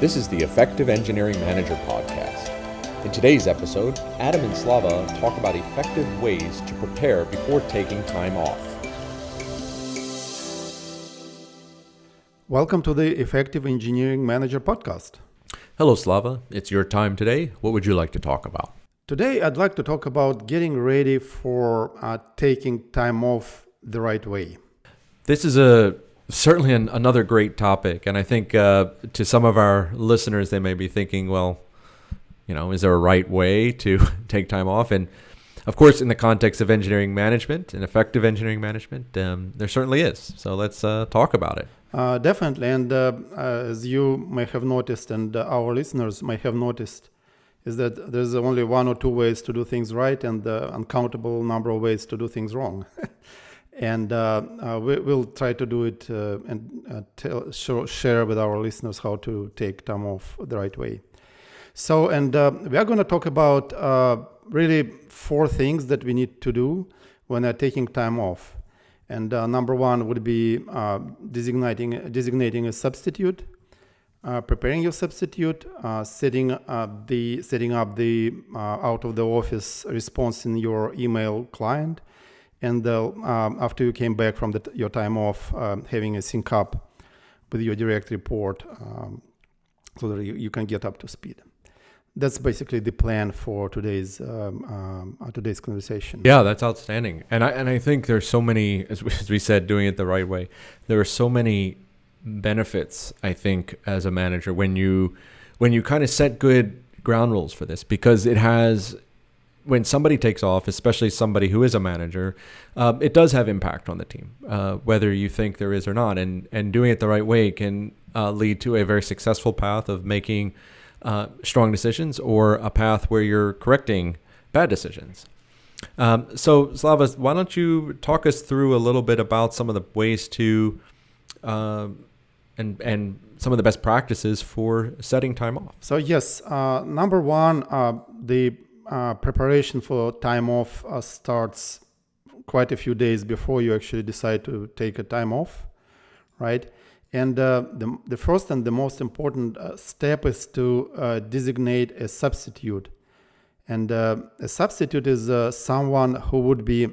This is the Effective Engineering Manager podcast. In today's episode, Adam and Slava talk about effective ways to prepare before taking time off. Welcome to the Effective Engineering Manager podcast. Hello, Slava. It's your time today. What would you like to talk about? Today, I'd like to talk about getting ready for taking time off the right way. This is certainly another great topic, and I think to some of our listeners, they may be thinking, well, is there a right way to take time off? And of course, in the context of engineering management and effective engineering management, there certainly is. So let's talk about it. Definitely, and as you may have noticed, and our listeners may have noticed, is that there's only one or two ways to do things right and uncountable number of ways to do things wrong. And we'll try to do it and share with our listeners how to take time off the right way. So, and we are going to talk about really four things that we need to do when taking time off. And number one would be designating a substitute, preparing your substitute, setting up the out of the office response in your email client. And after you came back from your time off, having a sync up with your direct report so that you can get up to speed. That's basically the plan for today's conversation. Yeah, that's outstanding. And I think there's so many, as we said, doing it the right way. There are so many benefits, I think, as a manager when you kind of set good ground rules for this, because it has. When somebody takes off, especially somebody who is a manager, it does have impact on the team, whether you think there is or not. And doing it the right way can lead to a very successful path of making strong decisions, or a path where you're correcting bad decisions. So, Slava, why don't you talk us through a little bit about some of the ways to and some of the best practices for setting time off? So yes, number one, the preparation for time off starts quite a few days before you actually decide to take a time off, right? And the first and the most important step is to designate a substitute. And a substitute is someone who would be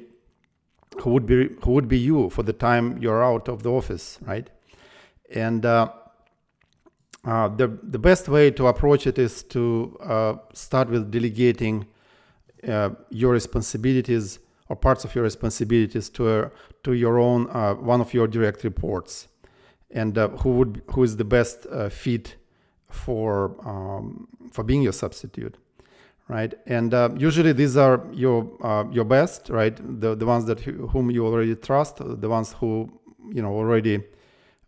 you for the time you're out of the office, right? And the best way to approach it is to start with delegating your responsibilities or parts of your responsibilities to your own one of your direct reports, and who is the best fit for being your substitute, right? And usually these are your best, right? The ones whom you already trust, the ones who already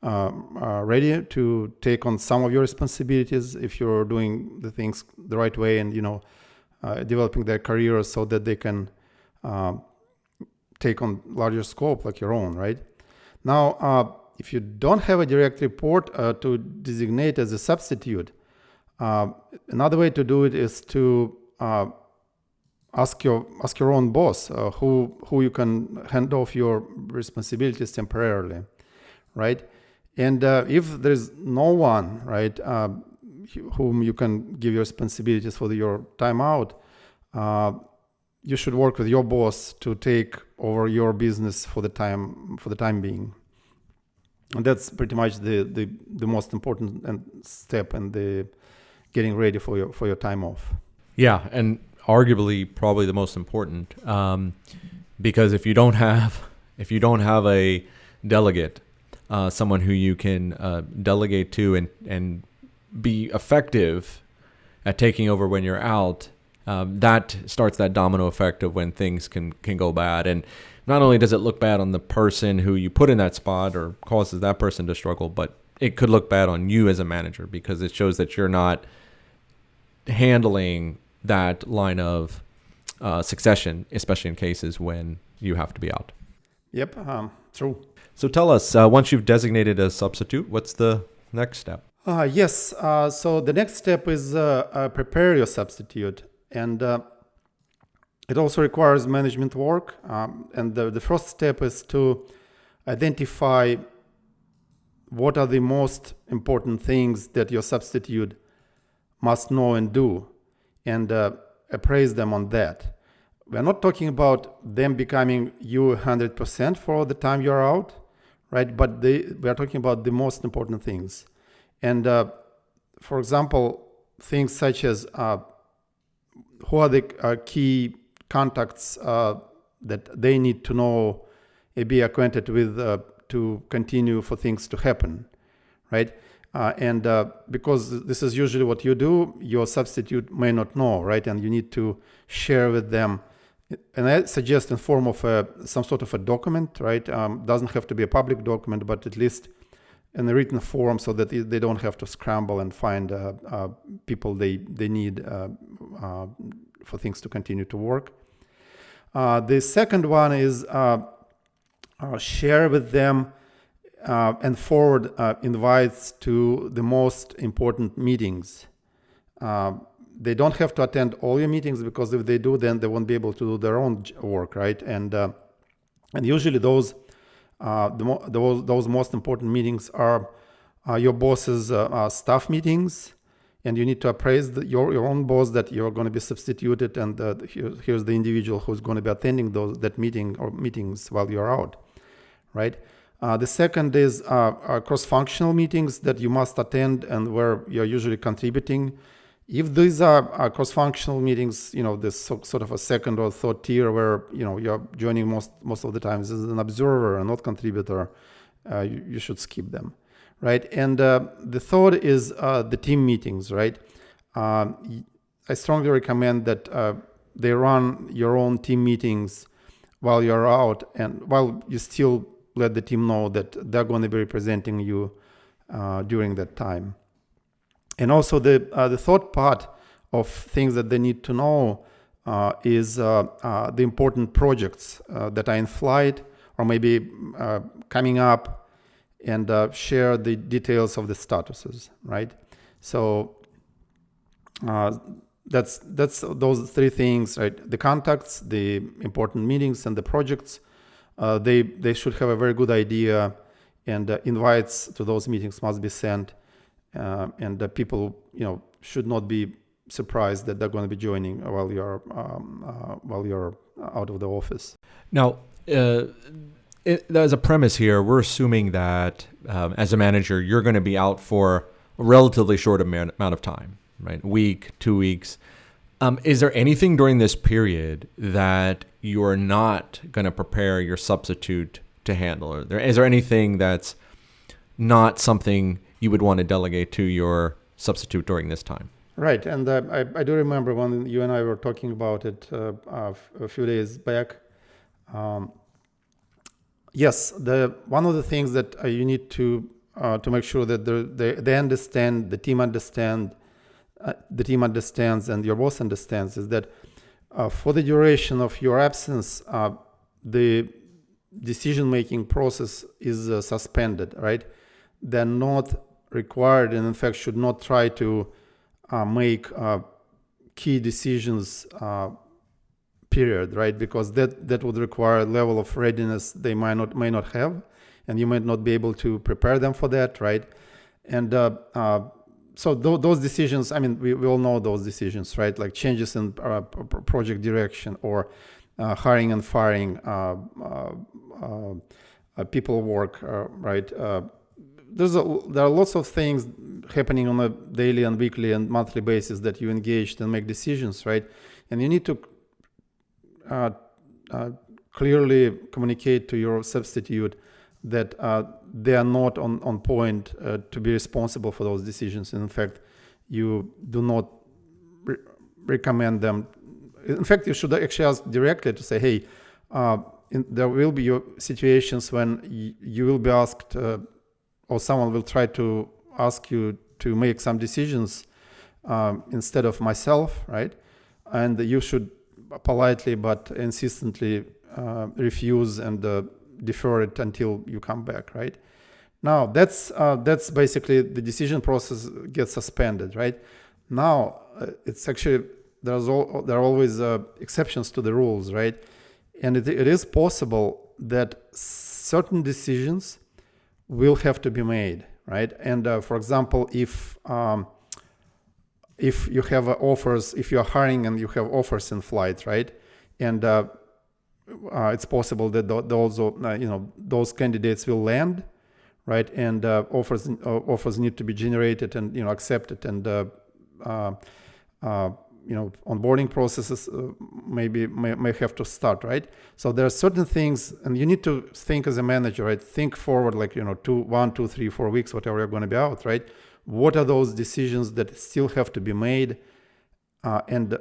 are ready to take on some of your responsibilities if you're doing the things the right way and developing their careers so that they can take on larger scope like your own, right? Now, if you don't have a direct report to designate as a substitute, another way to do it is to ask your own boss who you can hand off your responsibilities temporarily, right? And if there's no one, right, whom you can give your responsibilities for your time out, you should work with your boss to take over your business for the time being. And that's pretty much the most important step in the getting ready for your time off. Yeah, and arguably probably the most important, because if you don't have a delegate, someone who you can delegate to and be effective at taking over when you're out, that starts that domino effect of when things can go bad. And not only does it look bad on the person who you put in that spot or causes that person to struggle, but it could look bad on you as a manager, because it shows that you're not handling that line of succession, especially in cases when you have to be out. Yep, true. So tell us, once you've designated a substitute, what's the next step? Yes, so the next step is prepare your substitute. And it also requires management work. And the first step is to identify what are the most important things that your substitute must know and do, and appraise them on that. We're not talking about them becoming you 100% for the time you're out, right? But we are talking about the most important things. And for example, things such as who are the key contacts that they need to know, be acquainted with to continue for things to happen, right? And because this is usually what you do, your substitute may not know, right? And you need to share with them. And I suggest in form of some sort of a document, right? Doesn't have to be a public document, but at least in a written form, so that they don't have to scramble and find people they need for things to continue to work. The second one is share with them and forward invites to the most important meetings. They don't have to attend all your meetings, because if they do, then they won't be able to do their own work, right? And usually those most important meetings are your boss's staff meetings, and you need to appraise your own boss that you're going to be substituted, and here's the individual who's going to be attending that meeting or meetings while you're out, right? The second is cross-functional meetings that you must attend and where you're usually contributing. If these are cross-functional meetings, this sort of a second or third tier where you're joining most of the time as an observer and not contributor, you should skip them, right? And the third is the team meetings, right? I strongly recommend that they run your own team meetings while you're out, and while you still let the team know that they're going to be representing you during that time. And also the third part of things that they need to know is the important projects that are in flight or maybe coming up, and share the details of the statuses, right? So that's those three things, right? The contacts, the important meetings, and the projects. They should have a very good idea, and invites to those meetings must be sent. And people, should not be surprised that they're going to be joining while you're out of the office. Now, as a premise here, we're assuming that as a manager, you're going to be out for a relatively short amount of time, right? A week, 2 weeks. Is there anything during this period that you're not going to prepare your substitute to handle? Is there anything that's not something you would want to delegate to your substitute during this time? Right, and I do remember when you and I were talking about it a few days back. Yes, one of the things that you need to make sure that they understand, the team understands, and your boss understands, is that for the duration of your absence, the decision-making process is suspended, right? They're not required, and in fact should not try to make key decisions, period, right? Because that would require a level of readiness they may not have, and you might not be able to prepare them for that, right? And so those decisions, I mean, we all know those decisions, right? Like changes in project direction, or hiring and firing people work, right? There are lots of things happening on a daily and weekly and monthly basis that you engage and make decisions, right? And you need to clearly communicate to your substitute that they are not on point to be responsible for those decisions. And in fact, you do not recommend them. In fact, you should actually ask directly to say, hey, there will be situations when you will be asked, or someone will try to ask you to make some decisions instead of myself, right? And you should politely but insistently refuse and defer it until you come back, right? Now that's basically the decision process gets suspended, right? Now it's actually there are always exceptions to the rules, right? And it is possible that certain decisions will have to be made, right? And for example, if you have offers, if you're hiring and you have offers in flight, right? And it's possible that those candidates will land, right? And offers need to be generated and accepted, and onboarding processes may have to start, right? So there are certain things, and you need to think as a manager, right? Think forward, like 1, 2, 3, 4 weeks, whatever you're going to be out, right? What are those decisions that still have to be made, and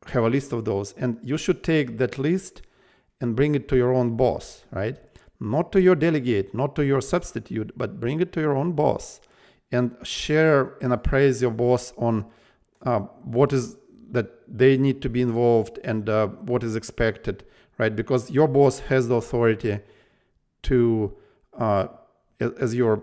have a list of those, and you should take that list and bring it to your own boss, right? Not to your delegate, not to your substitute, but bring it to your own boss and share and appraise your boss on what is that they need to be involved, and what is expected, right? Because your boss has the authority to, as your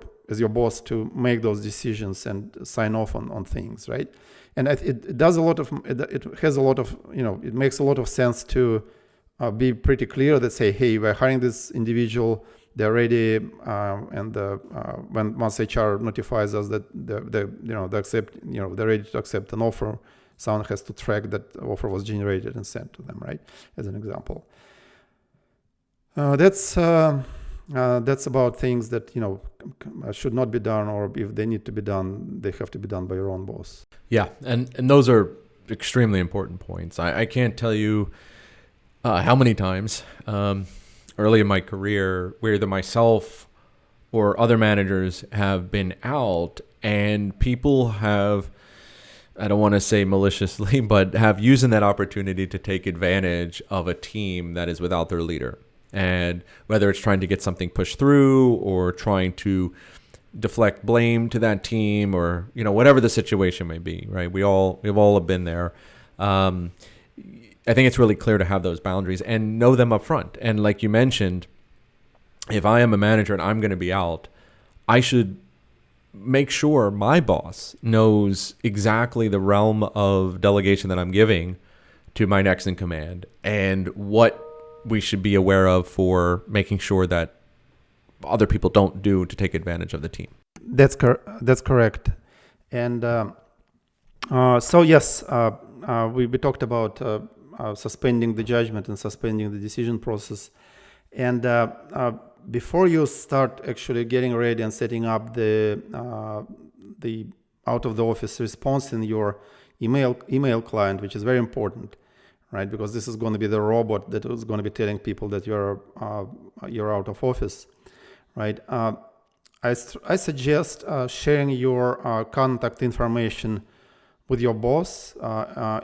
boss, to make those decisions and sign off on things, right? And it does a lot of, it has a lot of, it makes a lot of sense to be pretty clear that say, hey, we're hiring this individual, they're ready, and once HR notifies us that they're ready to accept an offer, someone has to track that the offer was generated and sent to them, right? As an example. That's about things that should not be done, or if they need to be done, they have to be done by your own boss. Yeah, and those are extremely important points. I can't tell you how many times early in my career where either myself or other managers have been out, and people have, I don't want to say maliciously, but have used that opportunity to take advantage of a team that is without their leader. And whether it's trying to get something pushed through, or trying to deflect blame to that team, or whatever the situation may be, right? We've all been there. I think it's really clear to have those boundaries and know them up front. And like you mentioned, if I am a manager and I'm going to be out, I should make sure my boss knows exactly the realm of delegation that I'm giving to my next in command, and what we should be aware of for making sure that other people don't do to take advantage of the team. That's correct. And so yes, we talked about suspending the judgment and suspending the decision process. And before you start actually getting ready and setting up the out of the office response in your email client, which is very important, right? Because this is going to be the robot that is going to be telling people that you're out of office, right? I suggest sharing your contact information with your boss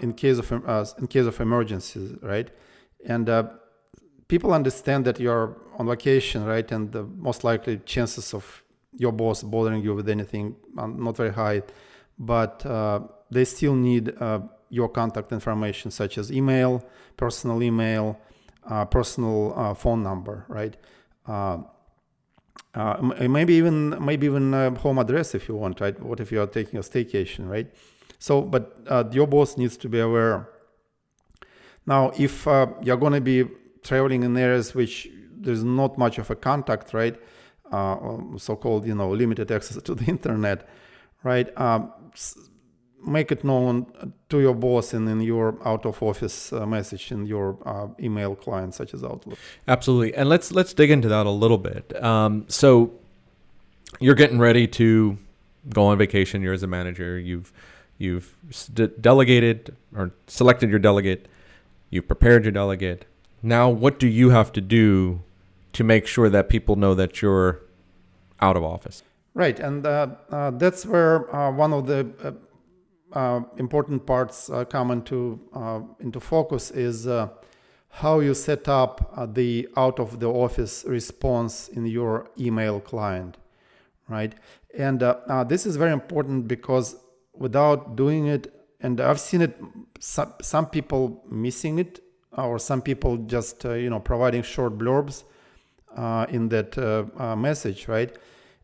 in case of emergencies, right? And people understand that you're on vacation, right? And the most likely chances of your boss bothering you with anything are not very high, but they still need your contact information, such as email, personal phone number, right? Maybe even home address if you want, right? What if you are taking a staycation, right? So, but your boss needs to be aware. Now, if you're going to be traveling in areas which there's not much of a contact, right? So-called, limited access to the internet, right? Make it known to your boss and in your out-of-office message in your email client, such as Outlook. Absolutely, and let's dig into that a little bit. So, you're getting ready to go on vacation. You're as a manager. You've delegated or selected your delegate. You've prepared your delegate. Now, what do you have to do to make sure that people know that you're out of office? Right, and that's where one of the important parts come into focus is how you set up the out of the office response in your email client, right? And this is very important because without doing it, and I've seen it, some people missing it, or some people just providing short blurbs in that message, right?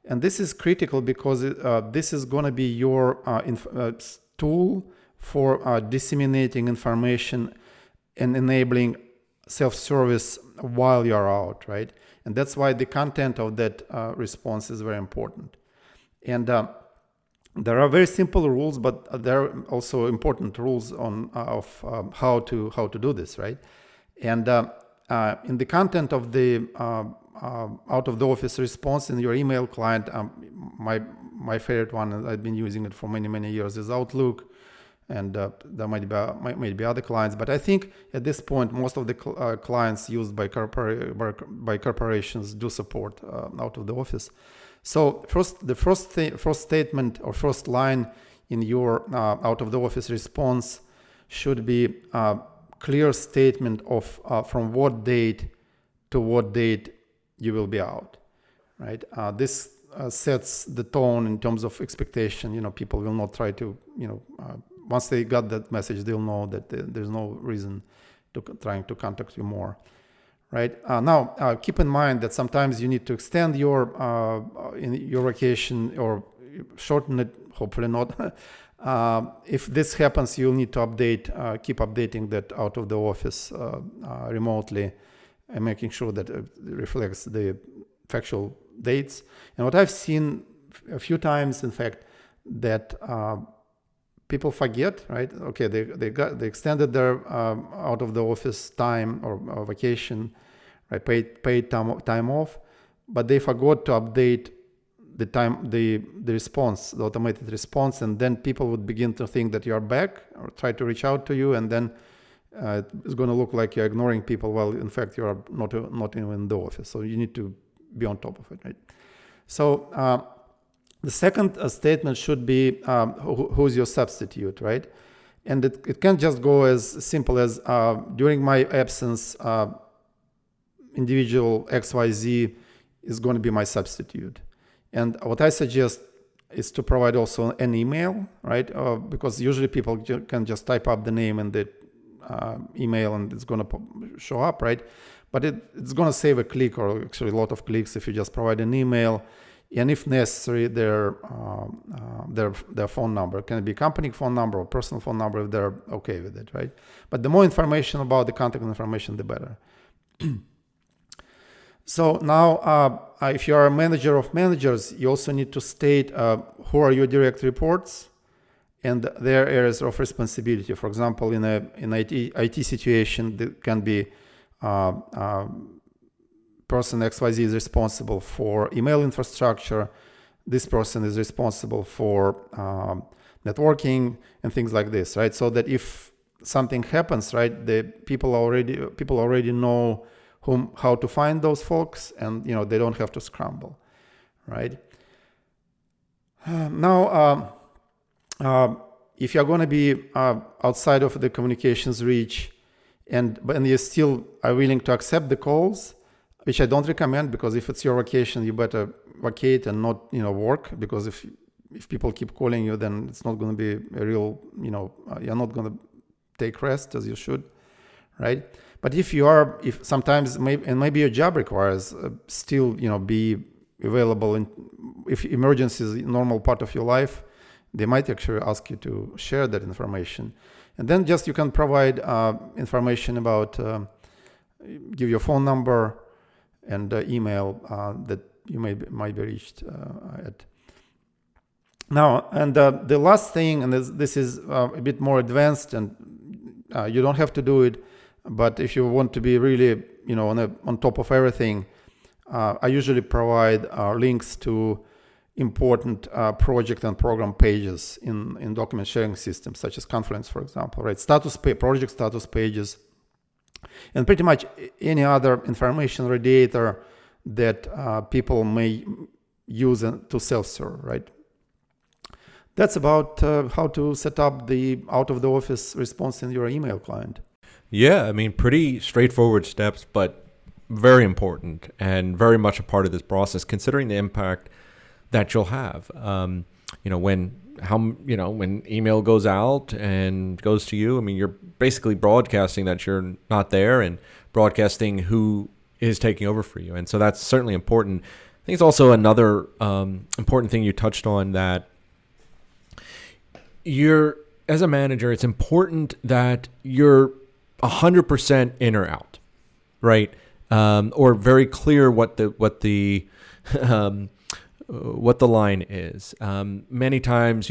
And this is critical because this is going to be your tool for disseminating information and enabling self-service while you're out, right? And that's why the content of that response is very important. And there are very simple rules, but there are also important rules on how to do this, right? And in the content of the out of the office response in your email client, my favorite one, and I've been using it for many years, is Outlook. And there might be other clients, but I think at this point most of the clients used by corporations do support out of the office. So the first statement or first line in your out of the office response should be a clear statement of from what date to what date you will be out, right? This sets the tone in terms of expectation. People will not try to, once they got that message, they'll know that there's no reason to trying to contact you more, right? Now, keep in mind that sometimes you need to extend your vacation or shorten it. Hopefully not. If this happens, you'll need to keep updating that out of the office remotely, and making sure that it reflects the factual dates. And what I've seen a few times, in fact, that people forget, right? Okay, they extended their out of the office time or vacation, right? Paid time off, but they forgot to update the response, the automated response, and then people would begin to think that you are back or try to reach out to you, and then it's going to look like you're ignoring people. Well, in fact, you are not even in the office, so you need to be on top of it, right? So the second statement should be who's your substitute, right? And it can't just go as simple as during my absence, individual XYZ is going to be my substitute. And what I suggest is to provide also an email, right? Because usually people can just type up the name in the email and it's going to show up, right? But it's going to save a click, or actually a lot of clicks, if you just provide an email, and if necessary, their phone number. Can be company phone number or personal phone number if they're okay with it, right? But the more information about the contact information, the better. So now, if you are a manager of managers, you also need to state who are your direct reports and their areas of responsibility. For example, in an IT situation, that can be person XYZ is responsible for email infrastructure. This person is responsible for networking and things like this, right? So that if something happens, right, the people already know how to find those folks, and they don't have to scramble, right? Now, if you're going to be outside of the communications reach, and you still are willing to accept the calls, which I don't recommend, because if it's your vacation, you better vacate and not work, because if people keep calling you, then it's not going to be a real, you're not going to take rest as you should, right? But if sometimes maybe your job requires still be available, and if emergency is a normal part of your life, they might actually ask you to share that information. And then just you can provide information about, give your phone number and email that you might be reached at. Now, and the last thing, and this is a bit more advanced, and you don't have to do it, but if you want to be really, on top of everything, I usually provide links to important project and program pages in document sharing systems, such as Confluence, for example, right? Project status pages, and pretty much any other information radiator that people may use to self-serve, right? That's about how to set up the out-of-the-office response in your email client. Yeah, I mean, pretty straightforward steps, but very important and very much a part of this process, considering the impact that you'll have. When email goes out and goes to you, I mean, you're basically broadcasting that you're not there and broadcasting who is taking over for you. And so that's certainly important. I think it's also another important thing you touched on, that as a manager, it's important that you're 100% in or out, right? or very clear what the um, what the line is. Many times,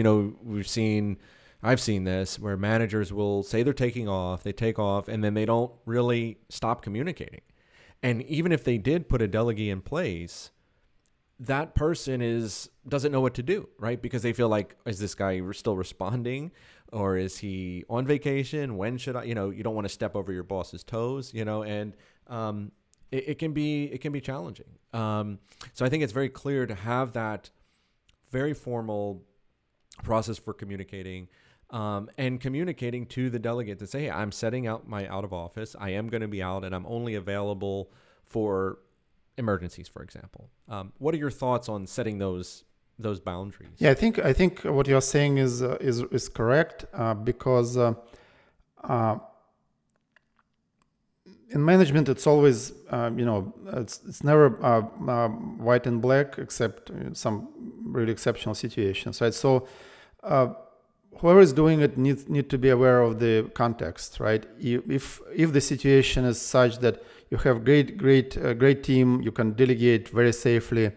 I've seen this where managers will say they're taking off, they take off, and then they don't really stop communicating. And even if they did put a delegate in place, that person doesn't know what to do, right? Because they feel like, is this guy still responding, or is he on vacation? When should I? You don't want to step over your boss's toes, and it can be challenging. So I think it's very clear to have that very formal process for communicating. And communicating to the delegate to say, hey, I'm setting out my out of office. I am going to be out, and I'm only available for emergencies, for example. What are your thoughts on setting those boundaries? Yeah, I think what you're saying is correct, because in management it's always it's never white and black, except some really exceptional situations, right? So whoever is doing it need to be aware of the context, right? If the situation is such that you have great team, you can delegate very safely,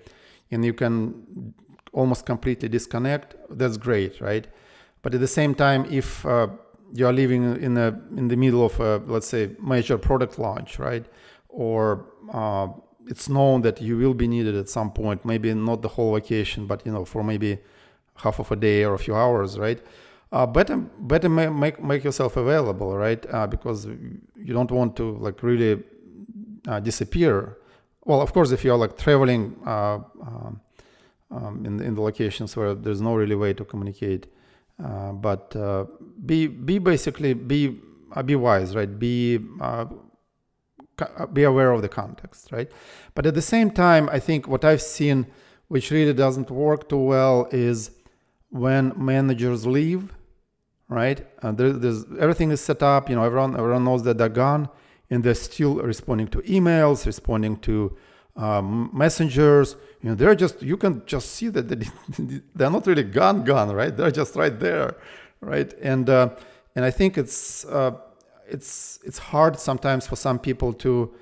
and you can almost completely disconnect, that's great, right? But at the same time, if you are living in the middle of a, let's say, major product launch, right? Or it's known that you will be needed at some point, maybe not the whole vacation, but for maybe half of a day or a few hours, right? Better make yourself available, right? Because you don't want to really disappear. Well, of course, if you're traveling in the locations where there's no really way to communicate, but be wise, right? Be aware of the context, right? But at the same time, I think what I've seen, which really doesn't work too well, is when managers leave, right? There's everything is set up. Everyone knows that they're gone, and they're still responding to emails, responding to messengers. They're just, you can just see that they're not really gone, right? They're just right there, right? And I think it's hard sometimes for some people to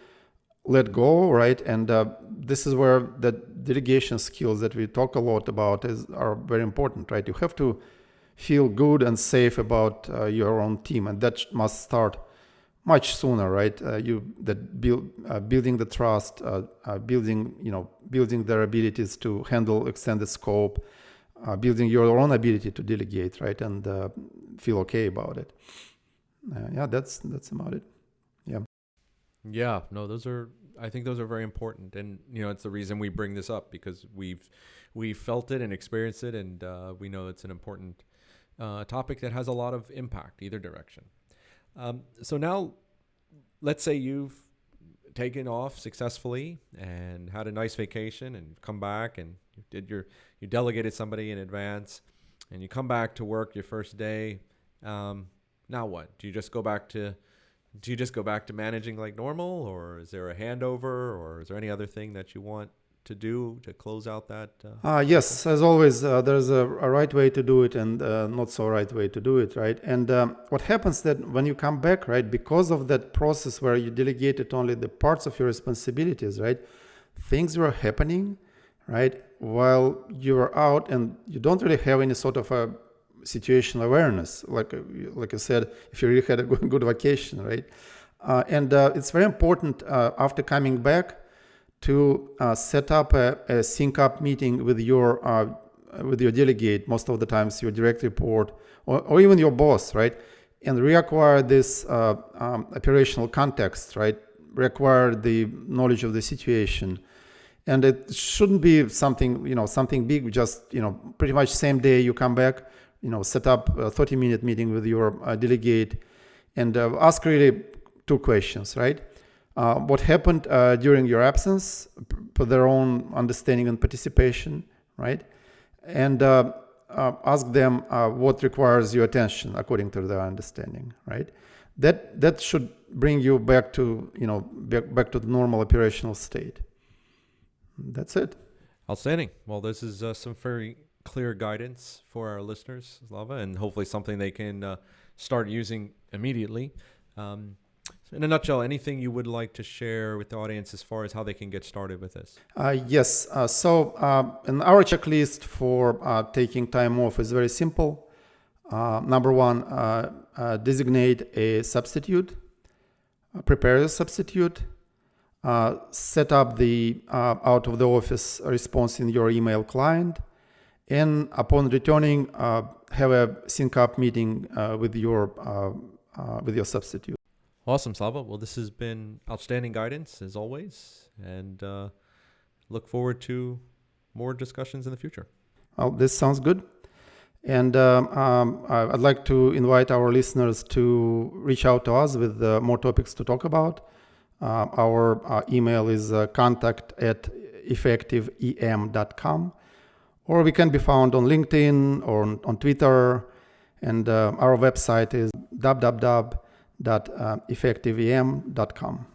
let go, right? And this is where the delegation skills that we talk a lot about are very important, right? You have to feel good and safe about your own team, and that must start much sooner, right? Building the trust, building their abilities to handle extended scope, building your own ability to delegate, right? And feel okay about it. That's about it. Yeah, no, I think those are very important, and it's the reason we bring this up, because we've felt it and experienced it, and we know it's an important topic that has a lot of impact either direction. So now, let's say you've taken off successfully and had a nice vacation, and come back and you delegated somebody in advance, and you come back to work your first day. Now what? Do you just go back to managing like normal, or is there a handover, or is there any other thing that you want to do to close out that? Yes, as always, there's a right way to do it and not so right way to do it, right? And what happens that when you come back, right, because of that process where you delegated only the parts of your responsibilities, right, things were happening, right, while you were out, and you don't really have any sort of a situational awareness, like I said, if you really had a good vacation, right? And it's very important after coming back to set up a sync up meeting with your delegate, most of the times your direct report, or even your boss, right? And reacquire this operational context, right? Require the knowledge of the situation. And it shouldn't be something big, just, pretty much same day you come back, set up a 30-minute meeting with your delegate, and ask really two questions, right? What happened during your absence, for their own understanding and participation, right? And ask them what requires your attention according to their understanding, right? That should bring you back to back to the normal operational state. That's it. Outstanding. Well, this is some very clear guidance for our listeners, Slava, and hopefully something they can start using immediately. in a nutshell, anything you would like to share with the audience as far as how they can get started with this? Yes. And our checklist for taking time off is very simple. Number one, designate a substitute, prepare a substitute, set up the out of the office response in your email client, and upon returning, have a sync up meeting with your substitute. Awesome, Slava. Well, this has been outstanding guidance as always, and look forward to more discussions in the future. Well, this sounds good. And I'd like to invite our listeners to reach out to us with more topics to talk about. Our email is contact@effectiveem.com, or we can be found on LinkedIn or on Twitter. And our website is www.effectiveem.com.